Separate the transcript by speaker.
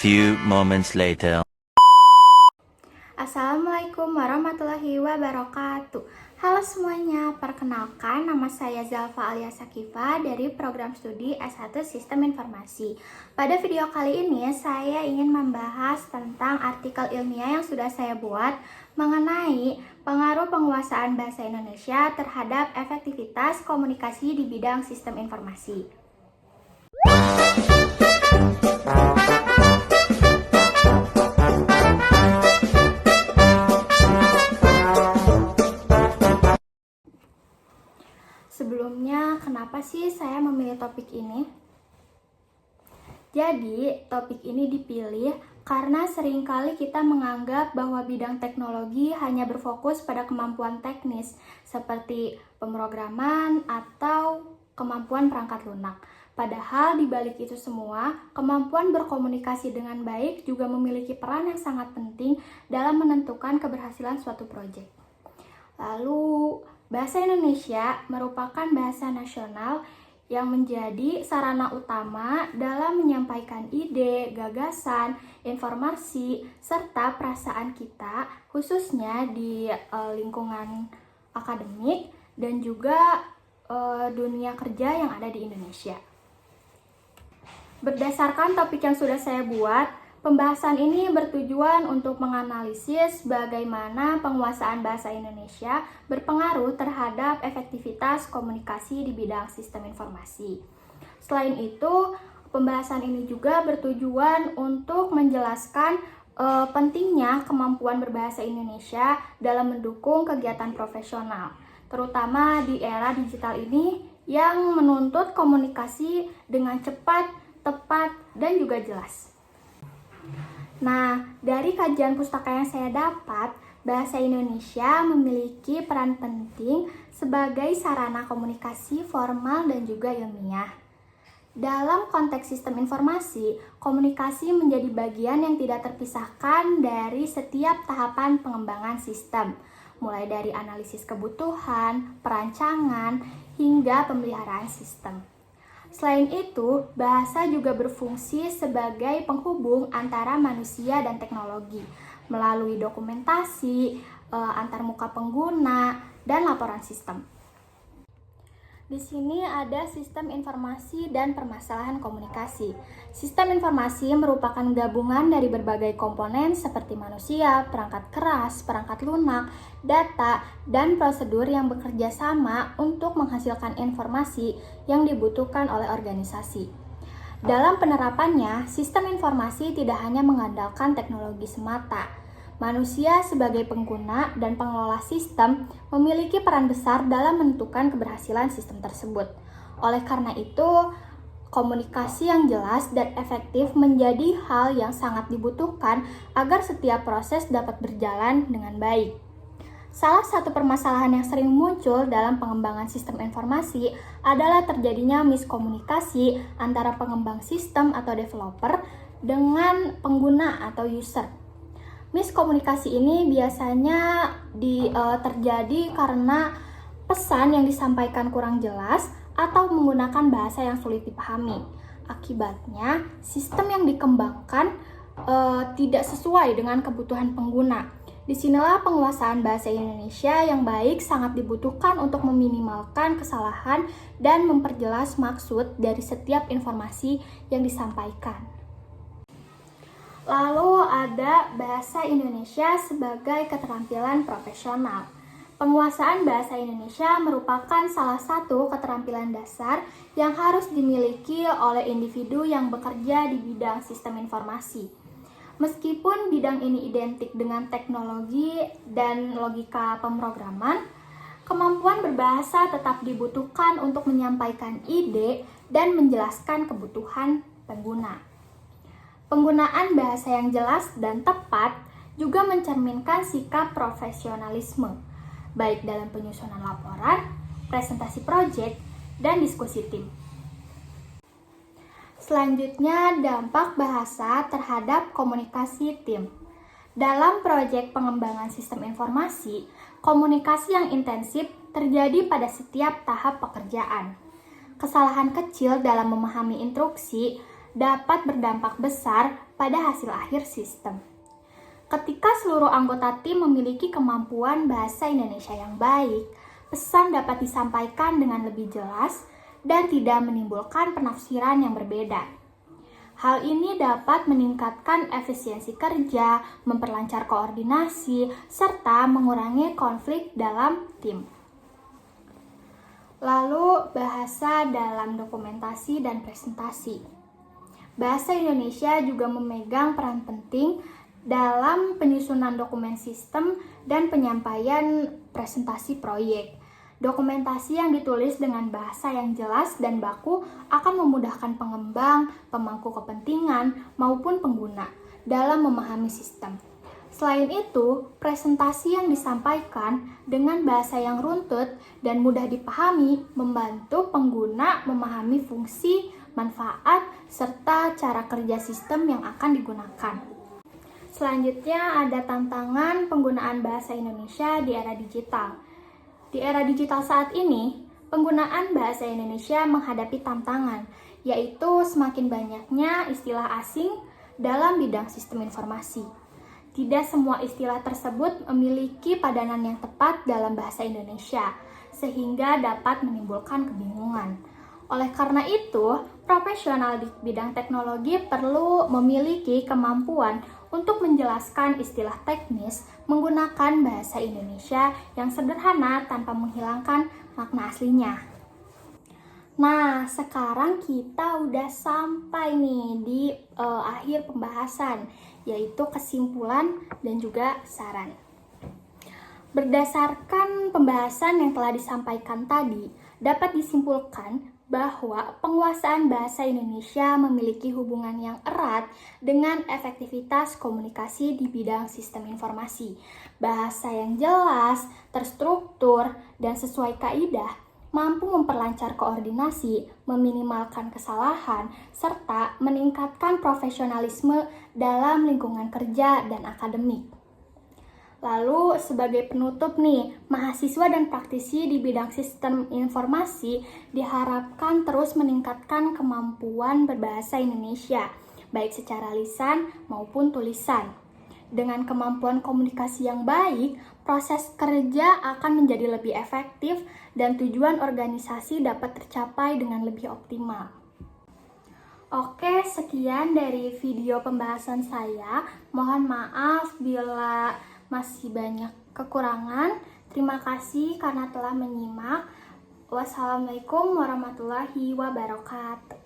Speaker 1: few moments later.
Speaker 2: Assalamualaikum warahmatullahi wabarakatuh. Halo semuanya, perkenalkan nama saya Zalfa alias Sakifa dari program studi S1 Sistem Informasi. Pada video kali ini saya ingin membahas tentang artikel ilmiah yang sudah saya buat mengenai pengaruh penguasaan bahasa Indonesia terhadap efektivitas komunikasi di bidang sistem informasi. Sebelumnya, kenapa sih saya memilih topik ini? Jadi, topik ini dipilih karena seringkali kita menganggap bahwa bidang teknologi hanya berfokus pada kemampuan teknis, seperti pemrograman atau kemampuan perangkat lunak. Padahal di balik itu semua, kemampuan berkomunikasi dengan baik juga memiliki peran yang sangat penting dalam menentukan keberhasilan suatu proyek. Lalu, bahasa Indonesia merupakan bahasa nasional yang menjadi sarana utama dalam menyampaikan ide, gagasan, informasi, serta perasaan kita, khususnya di lingkungan akademik dan juga dunia kerja yang ada di Indonesia. Berdasarkan topik yang sudah saya buat, pembahasan ini bertujuan untuk menganalisis bagaimana penguasaan bahasa Indonesia berpengaruh terhadap efektivitas komunikasi di bidang sistem informasi. Selain itu, pembahasan ini juga bertujuan untuk menjelaskan pentingnya kemampuan berbahasa Indonesia dalam mendukung kegiatan profesional, terutama di era digital ini yang menuntut komunikasi dengan cepat, tepat, dan juga jelas. Nah, dari kajian pustaka yang saya dapat, bahasa Indonesia memiliki peran penting sebagai sarana komunikasi formal dan juga ilmiah. Dalam konteks sistem informasi, komunikasi menjadi bagian yang tidak terpisahkan dari setiap tahapan pengembangan sistem, mulai dari analisis kebutuhan, perancangan, hingga pemeliharaan sistem. Selain itu, bahasa juga berfungsi sebagai penghubung antara manusia dan teknologi melalui dokumentasi, antarmuka pengguna, dan laporan sistem. Di sini ada sistem informasi dan permasalahan komunikasi. Sistem informasi merupakan gabungan dari berbagai komponen seperti manusia, perangkat keras, perangkat lunak, data, dan prosedur yang bekerja sama untuk menghasilkan informasi yang dibutuhkan oleh organisasi. Dalam penerapannya, sistem informasi tidak hanya mengandalkan teknologi semata. Manusia sebagai pengguna dan pengelola sistem memiliki peran besar dalam menentukan keberhasilan sistem tersebut. Oleh karena itu, komunikasi yang jelas dan efektif menjadi hal yang sangat dibutuhkan agar setiap proses dapat berjalan dengan baik. Salah satu permasalahan yang sering muncul dalam pengembangan sistem informasi adalah terjadinya miskomunikasi antara pengembang sistem atau developer dengan pengguna atau user. Miskomunikasi ini biasanya terjadi karena pesan yang disampaikan kurang jelas atau menggunakan bahasa yang sulit dipahami. Akibatnya, sistem yang dikembangkan tidak sesuai dengan kebutuhan pengguna. Disinilah penguasaan bahasa Indonesia yang baik sangat dibutuhkan untuk meminimalkan kesalahan dan memperjelas maksud dari setiap informasi yang disampaikan. Lalu ada bahasa Indonesia sebagai keterampilan profesional. Penguasaan bahasa Indonesia merupakan salah satu keterampilan dasar yang harus dimiliki oleh individu yang bekerja di bidang sistem informasi. Meskipun bidang ini identik dengan teknologi dan logika pemrograman, kemampuan berbahasa tetap dibutuhkan untuk menyampaikan ide dan menjelaskan kebutuhan pengguna. Penggunaan bahasa yang jelas dan tepat juga mencerminkan sikap profesionalisme, baik dalam penyusunan laporan, presentasi proyek, dan diskusi tim. Selanjutnya, dampak bahasa terhadap komunikasi tim. Dalam proyek pengembangan sistem informasi, komunikasi yang intensif terjadi pada setiap tahap pekerjaan. Kesalahan kecil dalam memahami instruksi dapat berdampak besar pada hasil akhir sistem. Ketika seluruh anggota tim memiliki kemampuan bahasa Indonesia yang baik, pesan dapat disampaikan dengan lebih jelas dan tidak menimbulkan penafsiran yang berbeda. Hal ini dapat meningkatkan efisiensi kerja, memperlancar koordinasi, serta mengurangi konflik dalam tim. Lalu, bahasa dalam dokumentasi dan presentasi. Bahasa Indonesia juga memegang peran penting dalam penyusunan dokumen sistem dan penyampaian presentasi proyek. Dokumentasi yang ditulis dengan bahasa yang jelas dan baku akan memudahkan pengembang, pemangku kepentingan, maupun pengguna dalam memahami sistem. Selain itu, presentasi yang disampaikan dengan bahasa yang runtut dan mudah dipahami membantu pengguna memahami fungsi, manfaat, serta cara kerja sistem yang akan digunakan. Selanjutnya ada tantangan penggunaan bahasa Indonesia di era digital. Di era digital saat ini, penggunaan bahasa Indonesia menghadapi tantangan, yaitu semakin banyaknya istilah asing dalam bidang sistem informasi. Tidak semua istilah tersebut memiliki padanan yang tepat dalam bahasa Indonesia, sehingga dapat menimbulkan kebingungan. Oleh karena itu, profesional di bidang teknologi perlu memiliki kemampuan untuk menjelaskan istilah teknis menggunakan bahasa Indonesia yang sederhana tanpa menghilangkan makna aslinya. Nah, sekarang kita udah sampai nih di akhir pembahasan, yaitu kesimpulan dan juga saran. Berdasarkan pembahasan yang telah disampaikan tadi, dapat disimpulkan bahwa penguasaan bahasa Indonesia memiliki hubungan yang erat dengan efektivitas komunikasi di bidang sistem informasi. Bahasa yang jelas, terstruktur, dan sesuai kaidah mampu memperlancar koordinasi, meminimalkan kesalahan, serta meningkatkan profesionalisme dalam lingkungan kerja dan akademik. Lalu sebagai penutup nih, mahasiswa dan praktisi di bidang sistem informasi diharapkan terus meningkatkan kemampuan berbahasa Indonesia, baik secara lisan maupun tulisan. Dengan kemampuan komunikasi yang baik, proses kerja akan menjadi lebih efektif dan tujuan organisasi dapat tercapai dengan lebih optimal. Oke, sekian dari video pembahasan saya. Mohon maaf bila masih banyak kekurangan. Terima kasih karena telah menyimak. Wassalamualaikum warahmatullahi wabarakatuh.